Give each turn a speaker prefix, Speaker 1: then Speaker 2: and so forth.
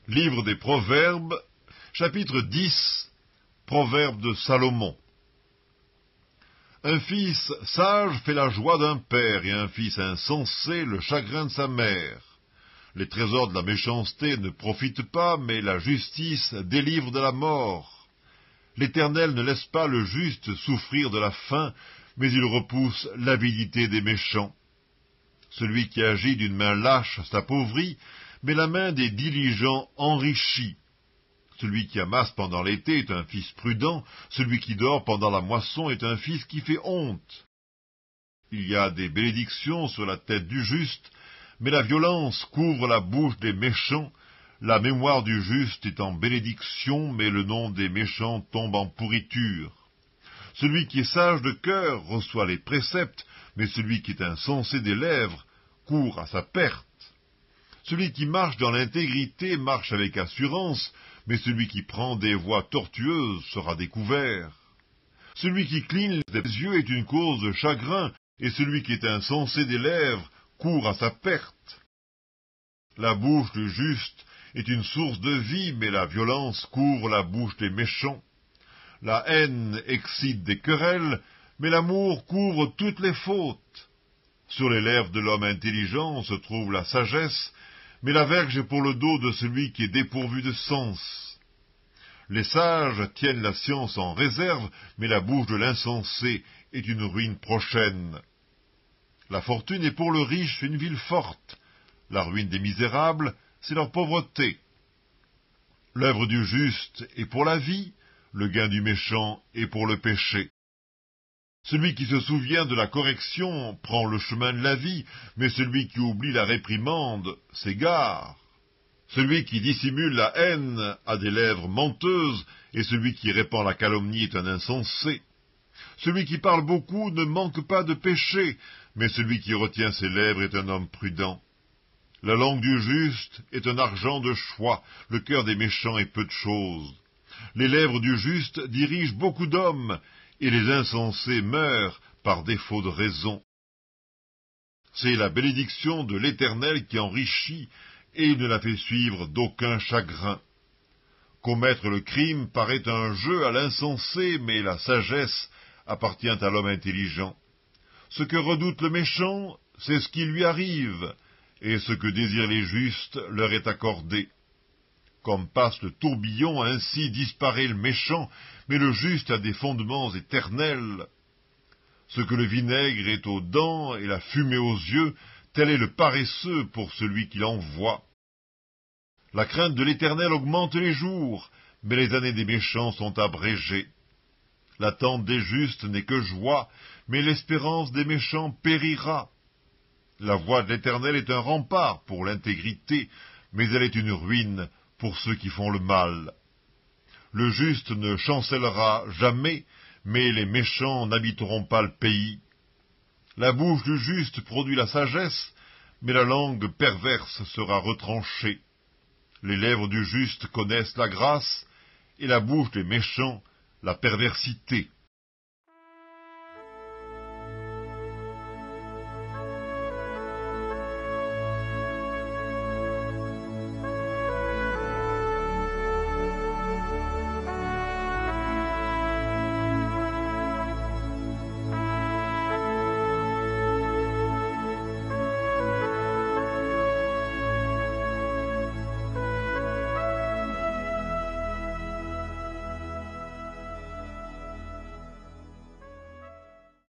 Speaker 1: Livre des Proverbes, chapitre 10, Proverbes de Salomon. Un fils sage fait la joie d'un père, et un fils insensé le chagrin de sa mère. Les trésors de la méchanceté ne profitent pas, mais la justice délivre de la mort. L'Éternel ne laisse pas le juste souffrir de la faim, mais il repousse l'avidité des méchants. Celui qui agit d'une main lâche s'appauvrit, mais la main des diligents enrichit. Celui qui amasse pendant l'été est un fils prudent, celui qui dort pendant la moisson est un fils qui fait honte. Il y a des bénédictions sur la tête du juste, mais la violence couvre la bouche des méchants. La mémoire du juste est en bénédiction, mais le nom des méchants tombe en pourriture. Celui qui est sage de cœur reçoit les préceptes, mais celui qui est insensé des lèvres court à sa perte. Celui qui marche dans l'intégrité marche avec assurance, mais celui qui prend des voies tortueuses sera découvert. Celui qui cligne des yeux est une cause de chagrin, et celui qui est insensé des lèvres court à sa perte. La bouche du juste est une source de vie, mais la violence couvre la bouche des méchants. La haine excite des querelles, mais l'amour couvre toutes les fautes. Sur les lèvres de l'homme intelligent se trouve la sagesse, mais la verge est pour le dos de celui qui est dépourvu de sens. Les sages tiennent la science en réserve, mais la bouche de l'insensé est une ruine prochaine. La fortune est pour le riche une ville forte. La ruine des misérables, c'est leur pauvreté. L'œuvre du juste est pour la vie, le gain du méchant est pour le péché. Celui qui se souvient de la correction prend le chemin de la vie, mais celui qui oublie la réprimande s'égare. Celui qui dissimule la haine a des lèvres menteuses, et celui qui répand la calomnie est un insensé. Celui qui parle beaucoup ne manque pas de péché, mais celui qui retient ses lèvres est un homme prudent. La langue du juste est un argent de choix, le cœur des méchants est peu de chose. Les lèvres du juste dirigent beaucoup d'hommes, et les insensés meurent par défaut de raison. C'est la bénédiction de l'Éternel qui enrichit, et il ne la fait suivre d'aucun chagrin. Commettre le crime paraît un jeu à l'insensé, mais la sagesse appartient à l'homme intelligent. Ce que redoute le méchant, c'est ce qui lui arrive, et ce que désirent les justes leur est accordé. Comme passe le tourbillon, ainsi disparaît le méchant, mais le juste a des fondements éternels. Ce que le vinaigre est aux dents et la fumée aux yeux, tel est le paresseux pour celui qui l'envoie. La crainte de l'Éternel augmente les jours, mais les années des méchants sont abrégées. L'attente des justes n'est que joie, mais l'espérance des méchants périra. La voie de l'Éternel est un rempart pour l'intégrité, mais elle est une ruine pour ceux qui font le mal. Le juste ne chancellera jamais, mais les méchants n'habiteront pas le pays. La bouche du juste produit la sagesse, mais la langue perverse sera retranchée. Les lèvres du juste connaissent la grâce, et la bouche des méchants la perversité.